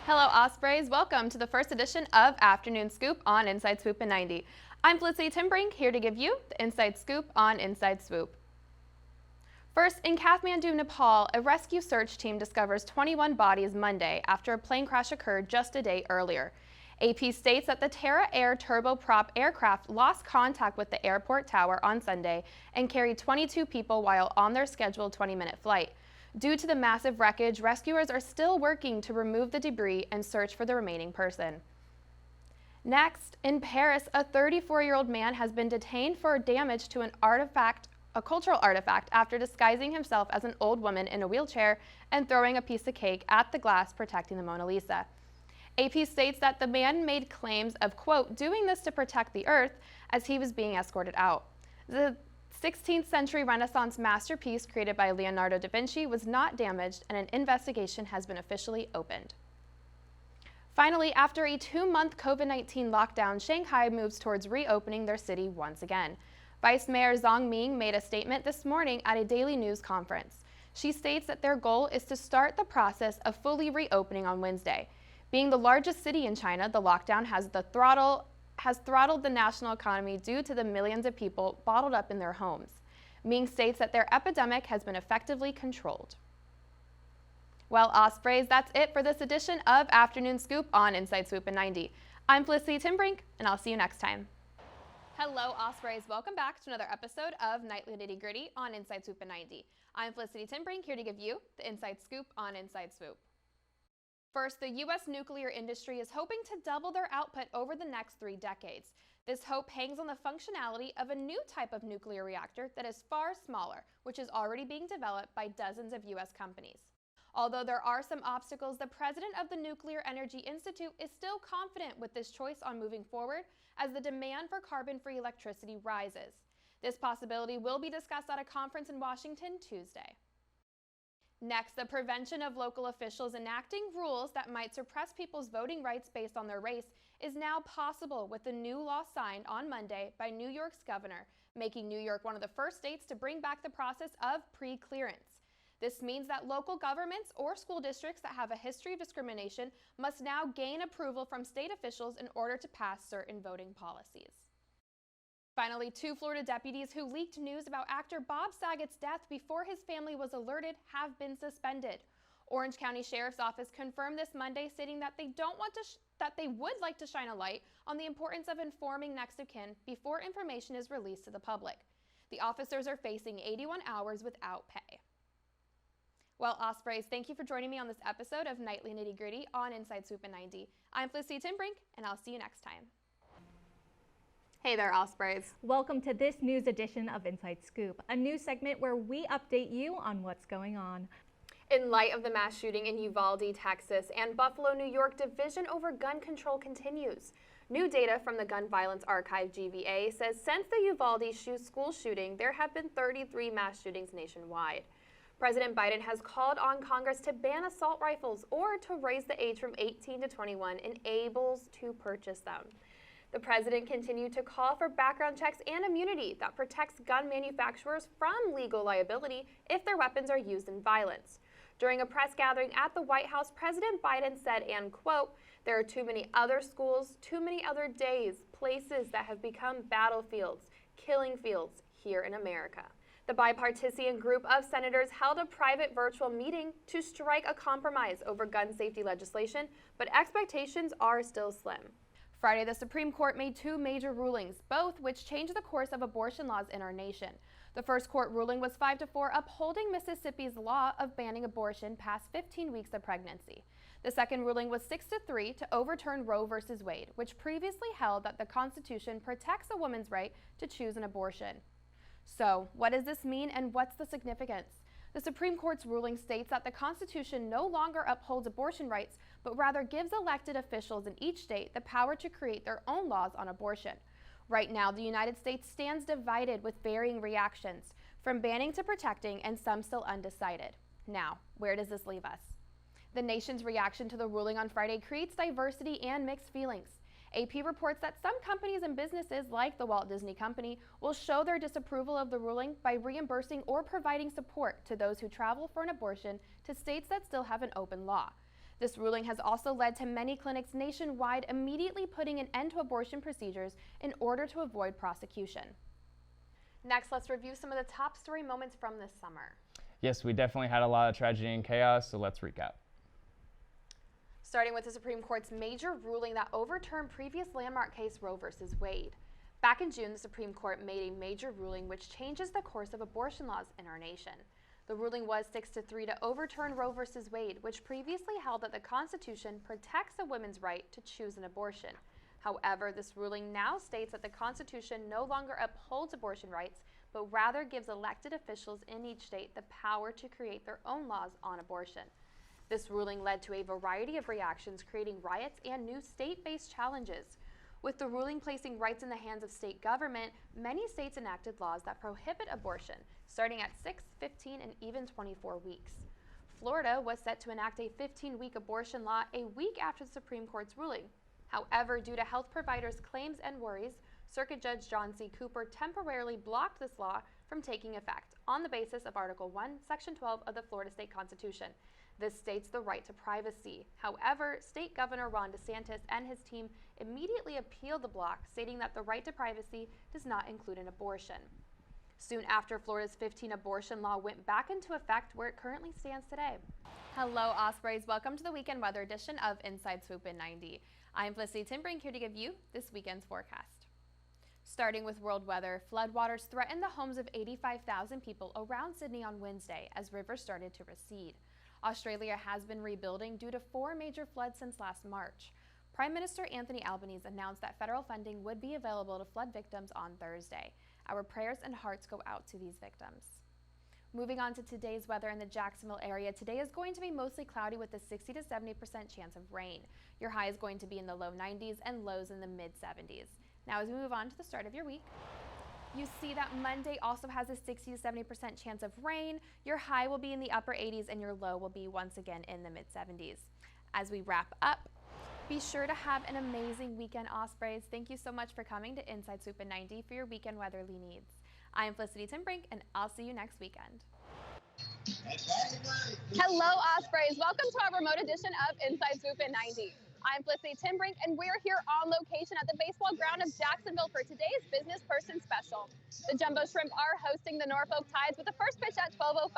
Hello Ospreys, welcome to the first edition of Afternoon Scoop on Inside Swoop and 90. I'm Felicity Brink, here to give you the Inside Scoop on Inside Swoop. First, in Kathmandu, Nepal, a rescue search team discovers 21 bodies Monday after a plane crash occurred just a day earlier. AP states that the Terra Air turboprop aircraft lost contact with the airport tower on Sunday and carried 22 people while on their scheduled 20-minute flight. Due to the massive wreckage, rescuers are still working to remove the debris and search for the remaining person. Next, in Paris, a 34-year-old man has been detained for damage to a cultural artifact after disguising himself as an old woman in a wheelchair and throwing a piece of cake at the glass protecting the Mona Lisa. AP states that the man made claims of, quote, doing this to protect the earth as he was being escorted out. The 16th century Renaissance masterpiece created by Leonardo da Vinci was not damaged, and an investigation has been officially opened. Finally, after a 2-month COVID-19 lockdown, Shanghai moves towards reopening their city once again. Vice Mayor Zhang Ming made a statement this morning at a daily news conference. She states that their goal is to start the process of fully reopening on Wednesday. Being the largest city in China, the lockdown has throttled the national economy due to the millions of people bottled up in their homes. Ming states that their epidemic has been effectively controlled. Well, Ospreys, that's it for this edition of Afternoon Scoop on Inside Swoop and 90. I'm Felicity Brink, and I'll see you next time. Hello, Ospreys. Welcome back to another episode of Nightly Nitty Gritty on Inside Swoop and 90. I'm Felicity Brink, here to give you the Inside Scoop on Inside Swoop. First, the U.S. nuclear industry is hoping to double their output over the next 3 decades. This hope hangs on the functionality of a new type of nuclear reactor that is far smaller, which is already being developed by dozens of U.S. companies. Although there are some obstacles, the president of the Nuclear Energy Institute is still confident with this choice on moving forward as the demand for carbon-free electricity rises. This possibility will be discussed at a conference in Washington Tuesday. Next, the prevention of local officials enacting rules that might suppress people's voting rights based on their race is now possible with the new law signed on Monday by New York's governor, making New York one of the first states to bring back the process of pre-clearance. This means that local governments or school districts that have a history of discrimination must now gain approval from state officials in order to pass certain voting policies. Finally, 2 Florida deputies who leaked news about actor Bob Saget's death before his family was alerted have been suspended. Orange County Sheriff's Office confirmed this Monday, stating that they would like to shine a light on the importance of informing next of kin before information is released to the public. The officers are facing 81 hours without pay. Well, Ospreys, thank you for joining me on this episode of Nightly Nitty Gritty on Inside Swoop and 90. I'm Felicity Brink, and I'll see you next time. Hey there, Ospreys. Welcome to this news edition of Inside Scoop, a news segment where we update you on what's going on. In light of the mass shooting in Uvalde, Texas, and Buffalo, New York, division over gun control continues. New data from the Gun Violence Archive, GVA, says since the Uvalde school shooting, there have been 33 mass shootings nationwide. President Biden has called on Congress to ban assault rifles or to raise the age from 18 to 21 and able to purchase them. The president continued to call for background checks and immunity that protects gun manufacturers from legal liability if their weapons are used in violence. During a press gathering at the White House, President Biden said, and quote, "There are too many other schools, too many other days, places that have become battlefields, killing fields here in America." The bipartisan group of senators held a private virtual meeting to strike a compromise over gun safety legislation, but expectations are still slim. Friday, the Supreme Court made 2 major rulings, both which changed the course of abortion laws in our nation. The first court ruling was 5-4, upholding Mississippi's law of banning abortion past 15 weeks of pregnancy. The second ruling was 6-3 to overturn Roe v. Wade, which previously held that the Constitution protects a woman's right to choose an abortion. So, what does this mean and what's the significance? The Supreme Court's ruling states that the Constitution no longer upholds abortion rights, but rather gives elected officials in each state the power to create their own laws on abortion. Right now, the United States stands divided with varying reactions, from banning to protecting, and some still undecided. Now, where does this leave us? The nation's reaction to the ruling on Friday creates diversity and mixed feelings. AP reports that some companies and businesses, like the Walt Disney Company, will show their disapproval of the ruling by reimbursing or providing support to those who travel for an abortion to states that still have an open law. This ruling has also led to many clinics nationwide immediately putting an end to abortion procedures in order to avoid prosecution. Next, let's review some of the top story moments from this summer. Yes, we definitely had a lot of tragedy and chaos, so let's recap. Starting with the Supreme Court's major ruling that overturned previous landmark case Roe v. Wade. Back in June, the Supreme Court made a major ruling which changes the course of abortion laws in our nation. The ruling was 6-3 to overturn Roe v. Wade, which previously held that the Constitution protects a woman's right to choose an abortion. However, this ruling now states that the Constitution no longer upholds abortion rights, but rather gives elected officials in each state the power to create their own laws on abortion. This ruling led to a variety of reactions, creating riots and new state-based challenges. With the ruling placing rights in the hands of state government, many states enacted laws that prohibit abortion, starting at 6, 15, and even 24 weeks. Florida was set to enact a 15-week abortion law a week after the Supreme Court's ruling. However, due to health providers' claims and worries, Circuit Judge John C. Cooper temporarily blocked this law from taking effect on the basis of Article 1, Section 12 of the Florida State Constitution. This states the right to privacy. However, State Governor Ron DeSantis and his team immediately appealed the block, stating that the right to privacy does not include an abortion. Soon after, Florida's 15 abortion law went back into effect where it currently stands today. Hello, Ospreys. Welcome to the weekend weather edition of Inside Swoop in 90. I'm Felicity Brink here to give you this weekend's forecast. Starting with world weather, floodwaters threatened the homes of 85,000 people around Sydney on Wednesday as rivers started to recede. Australia has been rebuilding due to 4 major floods since last March. Prime Minister Anthony Albanese announced that federal funding would be available to flood victims on Thursday. Our prayers and hearts go out to these victims. Moving on to today's weather in the Jacksonville area, today is going to be mostly cloudy with a 60 to 70% chance of rain. Your high is going to be in the low 90s and lows in the mid 70s. Now as we move on to the start of your week, you see that Monday also has a 60 to 70% chance of rain. Your high will be in the upper 80s and your low will be once again in the mid 70s. As we wrap up, be sure to have an amazing weekend, Ospreys. Thank you so much for coming to Inside Swoop in 90 for your weekend weatherly needs. I am Felicity Brink, and I'll see you next weekend. Hello, Ospreys. Welcome to our remote edition of Inside Swoop in 90. I'm Felicity Brink, and we're here on location at the baseball ground of Jacksonville for today's Business Person Special. The Jumbo Shrimp are hosting the Norfolk Tides with the first pitch at 12:05.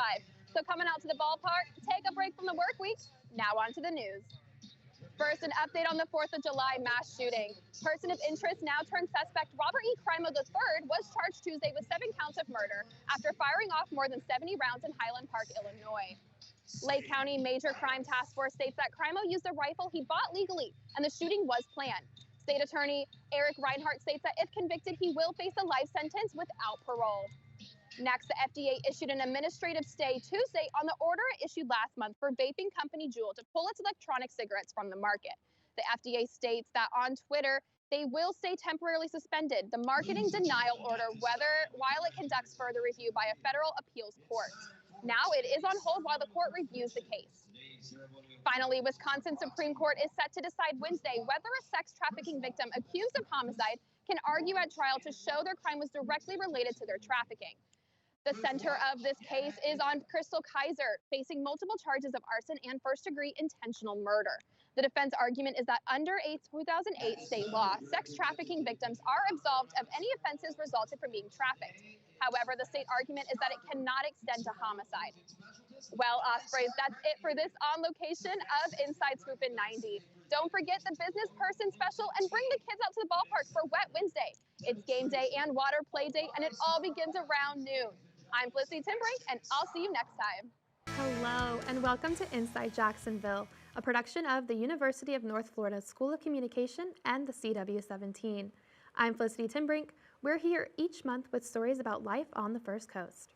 So coming out to the ballpark, take a break from the work week. Now on to the news. First, an update on the 4th of July mass shooting. Person of interest, now turned suspect Robert E. Crimo III, was charged Tuesday with 7 counts of murder after firing off more than 70 rounds in Highland Park, Illinois. Lake County Major Crime Task Force states that Crimo used a rifle he bought legally, and the shooting was planned. State Attorney Eric Reinhart states that if convicted, he will face a life sentence without parole. Next, the FDA issued an administrative stay Tuesday on the order it issued last month for vaping company Juul to pull its electronic cigarettes from the market. The FDA states that on Twitter, they will stay temporarily suspended the marketing denial order while it conducts further review by a federal appeals court. Now it is on hold while the court reviews the case. Finally, Wisconsin Supreme Court is set to decide Wednesday whether a sex trafficking victim accused of homicide can argue at trial to show their crime was directly related to their trafficking. The center of this case is on Crystal Kaiser, facing multiple charges of arson and first-degree intentional murder. The defense argument is that under a 2008 state law, sex trafficking victims are absolved of any offenses resulted from being trafficked. However, the state argument is that it cannot extend to homicide. Well, Ospreys, that's it for this on location of Inside Swoop in 90. Don't forget the Business Person Special and bring the kids out to the ballpark for Wet Wednesday. It's game day and water play day, and it all begins around noon. I'm Felicity Brink, and I'll see you next time. Hello, and welcome to Inside Jacksonville, a production of the University of North Florida School of Communication and the CW17. I'm Felicity Brink. We're here each month with stories about life on the First Coast.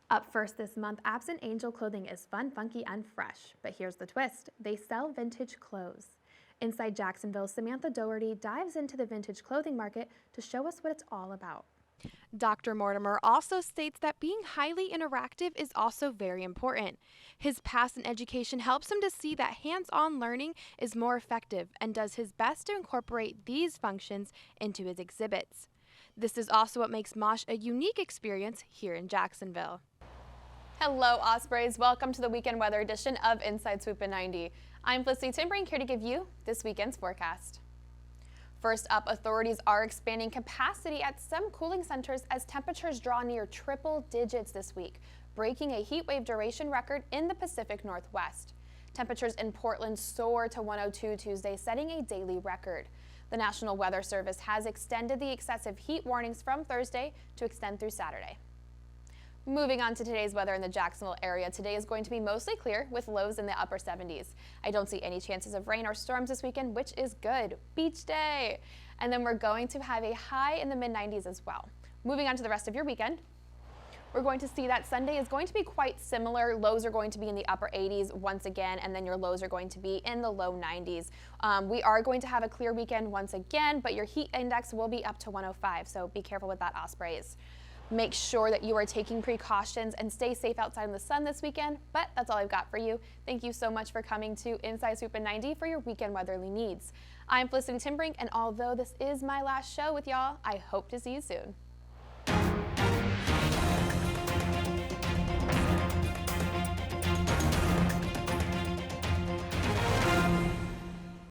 Up first this month, Absent Angel clothing is fun, funky, and fresh. But here's the twist. They sell vintage clothes. Inside Jacksonville, Samantha Doherty dives into the vintage clothing market to show us what it's all about. Dr. Mortimer also states that being highly interactive is also very important. His past in education helps him to see that hands-on learning is more effective and does his best to incorporate these functions into his exhibits. This is also what makes Mosh a unique experience here in Jacksonville. Hello, Ospreys. Welcome to the weekend weather edition of Inside Swoop in 90. I'm Felicity Brink here to give you this weekend's forecast. First up, authorities are expanding capacity at some cooling centers as temperatures draw near triple digits this week, breaking a heat wave duration record in the Pacific Northwest. Temperatures in Portland soar to 102 Tuesday, setting a daily record. The National Weather Service has extended the excessive heat warnings from Thursday to extend through Saturday. Moving on to today's weather in the Jacksonville area, today is going to be mostly clear with lows in the upper 70s. I don't see any chances of rain or storms this weekend, which is good. Beach day! And then we're going to have a high in the mid-90s as well. Moving on to the rest of your weekend, we're going to see that Sunday is going to be quite similar. Lows are going to be in the upper 80s once again, and then your lows are going to be in the low 90s. We are going to have a clear weekend once again, but your heat index will be up to 105, so be careful with that, Ospreys. Make sure that you are taking precautions and stay safe outside in the sun this weekend, but that's all I've got for you. Thank you so much for coming to Inside Swoop in 90 for your weekend weatherly needs. I'm Felicity Brink, and although this is my last show with y'all, I hope to see you soon.